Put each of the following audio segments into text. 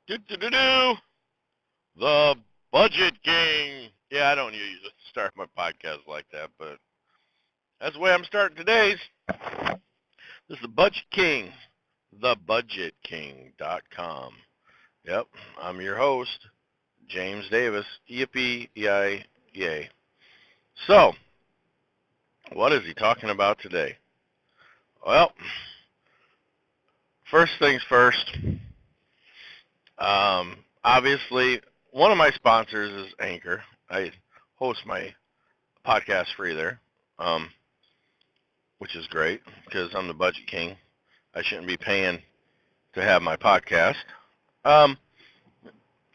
Do. The Budget King. Yeah, I don't usually start my podcast like that, but that's the way I'm starting today's. This is the Budget King, thebudgetking.com. Yep, I'm your host, James Davis. Yippee, yay, yay. So, what is he talking about today? Well, first things first. Obviously, one of my sponsors is Anchor. I host my podcast free there, which is great because I'm the Budget King. I shouldn't be paying to have my podcast. And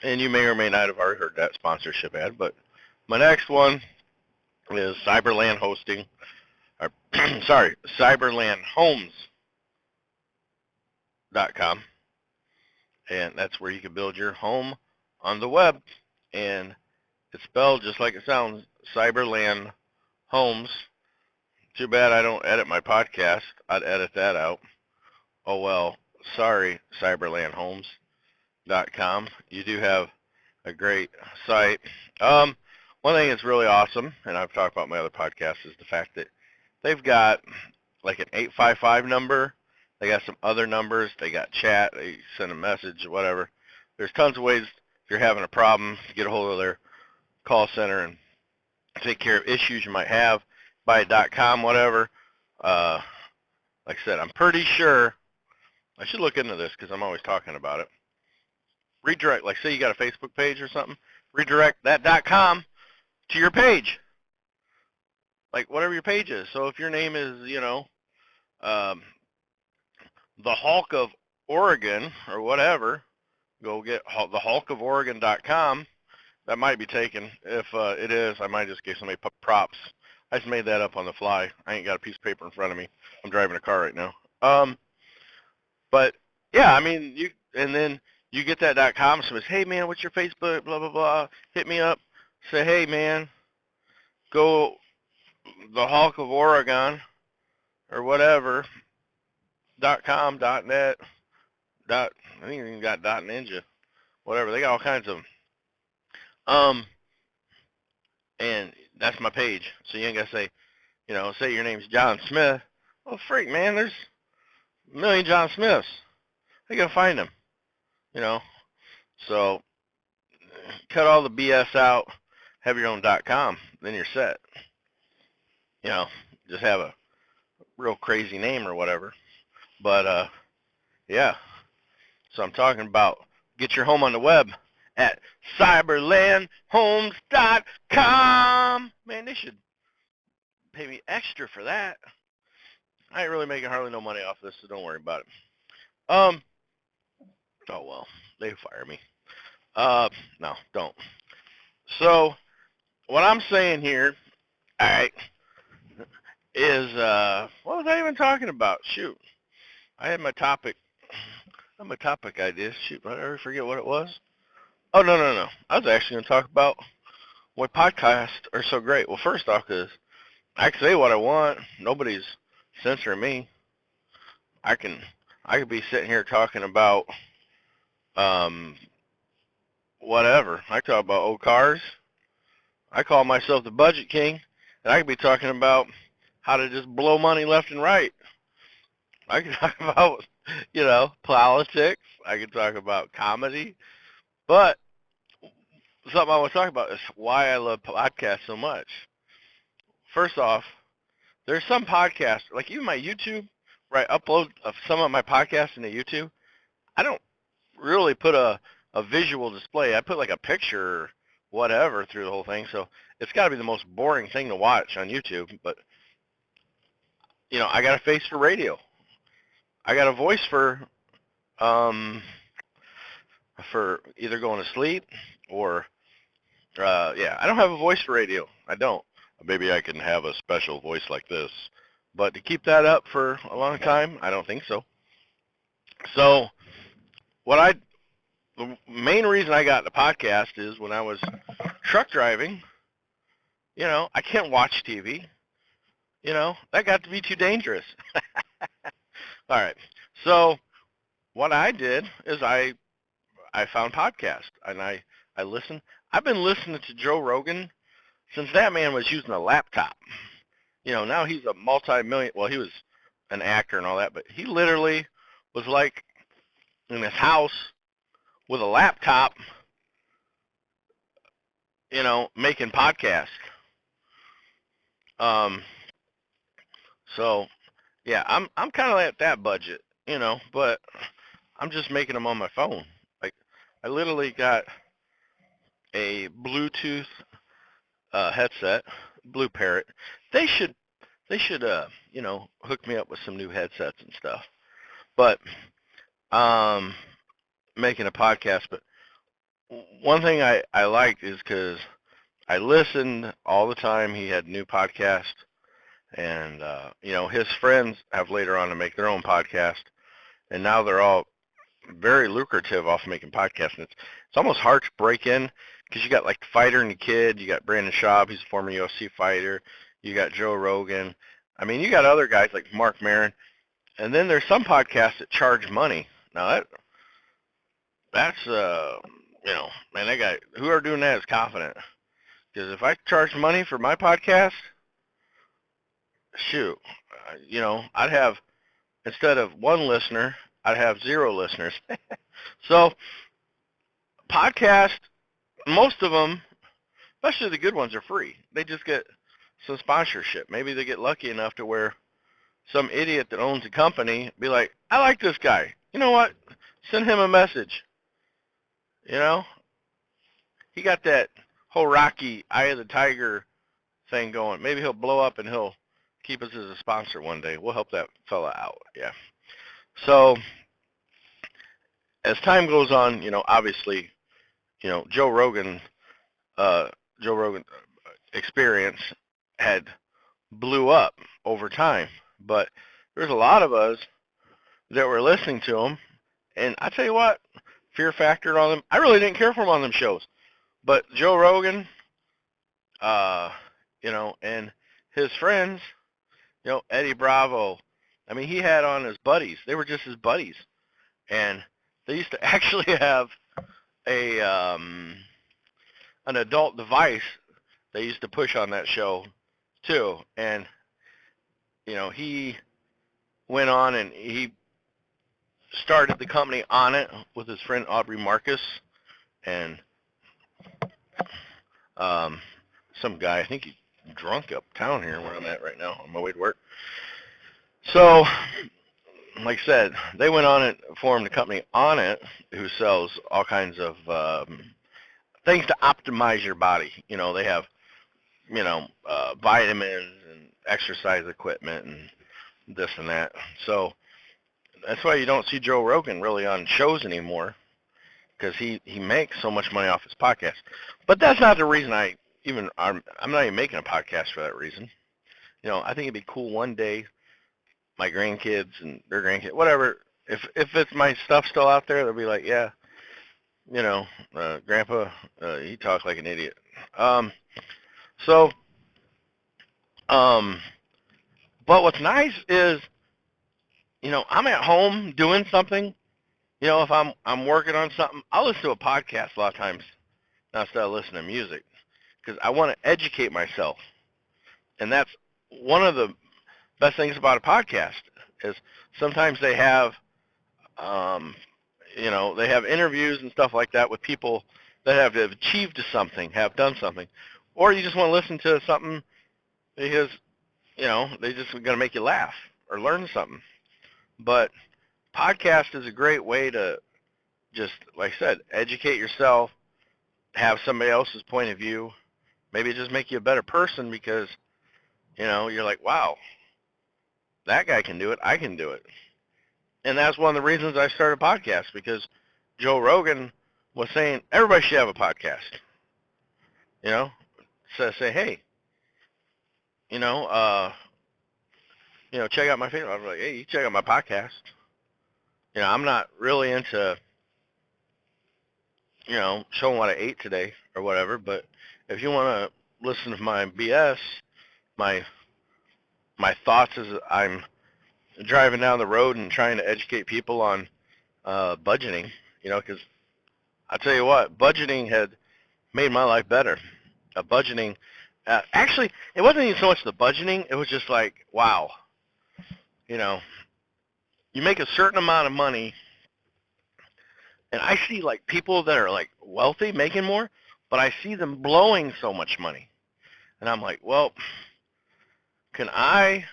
you may or may not have already heard that sponsorship ad, but my next one is Cyberland Hosting. Or, sorry, CyberlandHomes.com. And that's where you can build your home on the web. And it's spelled just like it sounds, Cyberland Homes. Too bad I don't edit my podcast. I'd edit that out. Oh well, sorry, CyberlandHomes.com. You do have a great site. One thing that's really awesome, and I've talked about my other podcasts, is the fact that they've got like an 855 number. They got some other numbers. They got chat. They send a message, whatever. There's tons of ways if you're having a problem to get a hold of their call center and take care of issues you might have. Buy a .com, whatever. Like I said, I'm pretty sure. I should look into this because I'm always talking about it. Redirect, like say you got a Facebook page or something. Redirect that .com to your page. Like whatever your page is. So if your name is, the Hulk of Oregon or whatever, go get the hulkoforegon.com. That might be taken. If it is, I might just give somebody props. I just made that up on the fly. I ain't got a piece of paper in front of me. I'm driving a car right now. But yeah, I mean, then you get that .com. Somebody says, hey man, what's your Facebook? Blah blah blah. Hit me up. Say, hey man, go the Hulk of Oregon or whatever. .com, .net, I think you even got .ninja, whatever. They got all kinds of them. And that's my page. So you ain't got to say, say your name's John Smith. Well, freak, man, there's a million John Smiths. How you going to find them? So cut all the BS out, have your own .com, then you're set. Just have a real crazy name or whatever. But, yeah. So I'm talking about get your home on the web at cyberlandhomes.com. Man, they should pay me extra for that. I ain't really making hardly no money off this, so don't worry about it. Oh, well, they fire me. No, don't. So what I'm saying here, all right, is, what was I even talking about? Shoot. I had my topic idea. Shoot, I already forget what it was. Oh, no. I was actually going to talk about why podcasts are so great. Well, first off, because I can say what I want. Nobody's censoring me. I could be sitting here talking about whatever. I talk about old cars. I call myself the Budget King, and I could be talking about how to just blow money left and right. I can talk about, politics. I can talk about comedy. But something I want to talk about is why I love podcasts so much. First off, there's some podcasts, like even my YouTube, where I upload some of my podcasts into YouTube. I don't really put a visual display. I put like a picture or whatever through the whole thing. So it's got to be the most boring thing to watch on YouTube. But, I got a face for radio. I got a voice for either going to sleep or, I don't have a voice for radio. I don't. Maybe I can have a special voice like this. But to keep that up for a long time, I don't think so. So the main reason I got the podcast is when I was truck driving, I can't watch TV. That got to be too dangerous. All right. So what I did is I I found podcasts, and I listen. I've been listening to Joe Rogan since that man was using a laptop. Now he's a multi-million. Well, he was an actor and all that, but he literally was like in his house with a laptop, making podcasts. So yeah, I'm kind of at that budget, but I'm just making them on my phone. Like, I literally got a Bluetooth headset, Blue Parrot. They should hook me up with some new headsets and stuff. But making a podcast. But one thing I liked is because I listened all the time. He had new podcasts, and his friends have later on to make their own podcast, and now they're all very lucrative off making podcasts. And it's almost hard to break in because you got like the Fighter and the Kid, you got Brandon Schaub, he's a former UFC fighter, you got Joe Rogan. I mean, you got other guys like Mark Maron, and then there's some podcasts that charge money. Now that's man, that guy, whoever doing that is confident. Because if I charge money for my podcast, shoot, I'd have, instead of one listener, I'd have 0 listeners. So podcasts, most of them, especially the good ones, are free. They just get some sponsorship. Maybe they get lucky enough to where some idiot that owns a company be like, I like this guy. You know what? Send him a message. He got that whole Rocky Eye of the Tiger thing going. Maybe he'll blow up and he'll keep us as a sponsor one day. We'll help that fella out. Yeah. So as time goes on, obviously, Joe Rogan experience had blew up over time. But there's a lot of us that were listening to him, and I tell you what, Fear Factor on them, I really didn't care for him on them shows. But Joe Rogan, and his friends, Eddie Bravo, I mean, he had on his buddies. They were just his buddies. And they used to actually have an adult device they used to push on that show, too. And, he went on and he started the company On It with his friend Aubrey Marcus and some guy, I think he's drunk uptown here where I'm at right now on my way to work. So, like I said, they went on and formed the company On It, who sells all kinds of things to optimize your body. They have, vitamins and exercise equipment and this and that. So that's why you don't see Joe Rogan really on shows anymore, because he makes so much money off his podcast. But that's not the reason I'm not even making a podcast for that reason. I think it'd be cool one day, my grandkids and their grandkids, whatever, if it's my stuff still out there, they'll be like, yeah, Grandpa, he talks like an idiot. But what's nice is, I'm at home doing something. If I'm working on something, I'll listen to a podcast a lot of times instead of listening to music, because I want to educate myself. And that's one of the best things about a podcast is sometimes they have, they have interviews and stuff like that with people that have achieved something, have done something. Or you just want to listen to something because, they just are going to make you laugh or learn something. But podcast is a great way to just, like I said, educate yourself, have somebody else's point of view. Maybe just make you a better person because, you're like, wow, that guy can do it, I can do it. And that's one of the reasons I started a podcast, because Joe Rogan was saying everybody should have a podcast. So say, hey, check out my Facebook. I was like, hey, you check out my podcast. I'm not really into, showing what I ate today or whatever, but if you want to listen to my BS, my thoughts as I'm driving down the road and trying to educate people on budgeting, because I tell you what, budgeting had made my life better. Budgeting, actually, it wasn't even so much the budgeting. It was just like, wow, you know, you make a certain amount of money, and I see like people that are like wealthy making more, but I see them blowing so much money, and I'm like, well, can I,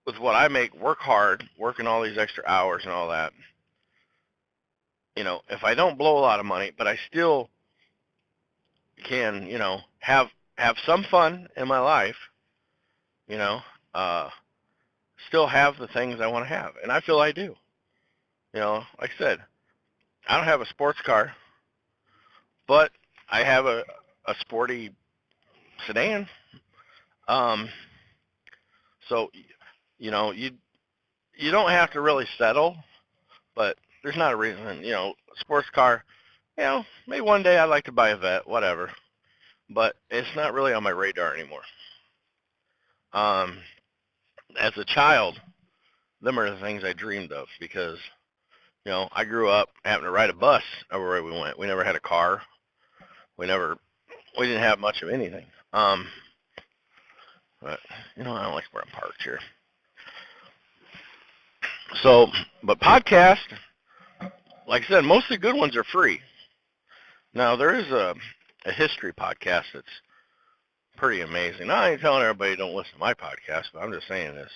with what I make, work hard, working all these extra hours and all that? If I don't blow a lot of money, but I still can, have some fun in my life, you know, uh, still have the things I want to have, and I feel I do. Like I said, I don't have a sports car, but I have a sporty sedan. Um, so, you don't have to really settle, but there's not a reason. Sports car, maybe one day I'd like to buy a Vet, whatever, but it's not really on my radar anymore. As a child, them are the things I dreamed of because, I grew up having to ride a bus everywhere we went. We never had a car. We didn't have much of anything. But, I don't like where I'm parked here. So, but podcast, like I said, most of the good ones are free. Now, there is a history podcast that's pretty amazing. Now, I ain't telling everybody don't listen to my podcast, but I'm just saying this.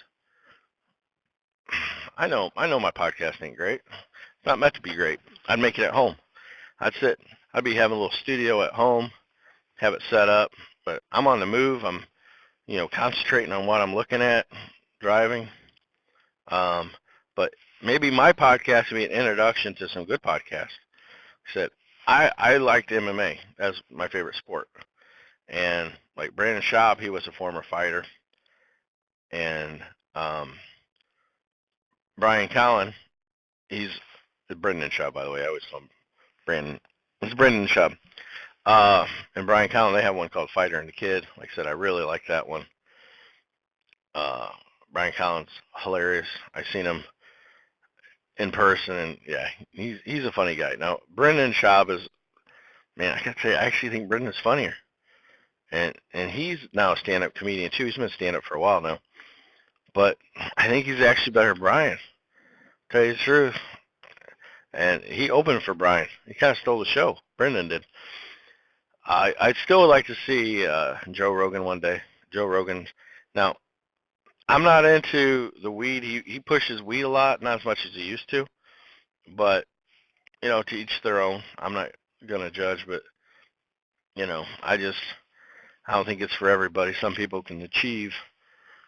I know my podcast ain't great. It's not meant to be great. I'd make it at home. I'd be having a little studio at home, have it set up, but I'm on the move. I'm, concentrating on what I'm looking at, driving. But maybe my podcast would be an introduction to some good podcasts. I said, I liked MMA. That's my favorite sport. And like Brandon Schaub, he was a former fighter. And Brian Collin, he's Brendan Schaub, by the way. I always call him Brandon. It's Brendan Schaub. And Brian Collin, they have one called Fighter and the Kid. Like I said, I really like that one. Brian Collin's hilarious. I've seen him in person, and yeah, he's a funny guy. Now, Brendan Schaub is, man, I gotta say, I actually think Brendan's funnier. And he's now a stand-up comedian, too. He's been stand-up for a while now. But I think he's actually better than Brian, to tell you the truth. And he opened for Brian. He kind of stole the show. Brendan did. I'd still like to see Joe Rogan one day. Joe Rogan. Now, I'm not into the weed. He pushes weed a lot, not as much as he used to. But, to each their own. I'm not going to judge, but, I don't think it's for everybody. Some people can achieve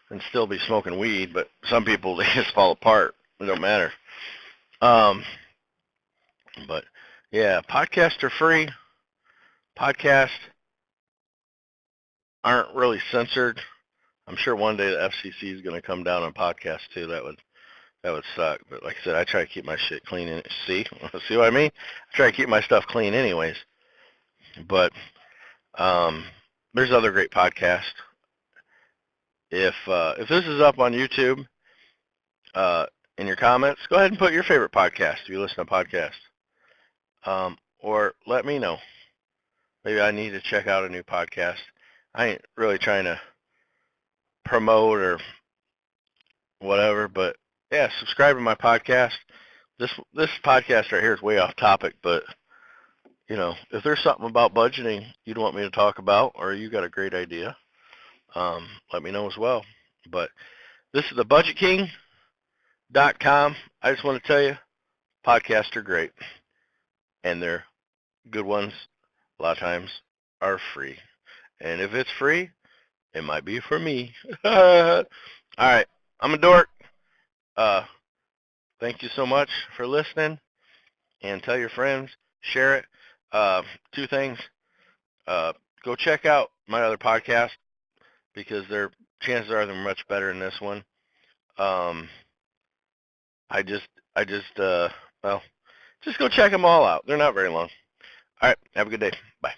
and still be smoking weed, but some people, they just fall apart. It don't matter. But, yeah, podcasts are free. Podcasts aren't really censored. I'm sure one day the FCC is going to come down on podcasts too. That would suck. But like I said, I try to keep my shit clean. See what I mean? I try to keep my stuff clean anyways. But there's other great podcasts. If this is up on YouTube, in your comments, go ahead and put your favorite podcast if you listen to podcasts. Or let me know. Maybe I need to check out a new podcast. I ain't really trying to promote or whatever, but yeah, subscribe to my podcast. This podcast right here is way off topic, but if there's something about budgeting you'd want me to talk about, or you got a great idea, let me know as well. But this is the budgetking.com. I just want to tell you, podcasts are great, and they're good ones. A lot of times are free, and if it's free, it might be for me. All right, I'm a dork. Thank you so much for listening, and tell your friends, share it. Two things. Go check out my other podcast because chances are they're much better than this one. Just go check them all out. They're not very long. All right, have a good day. Bye.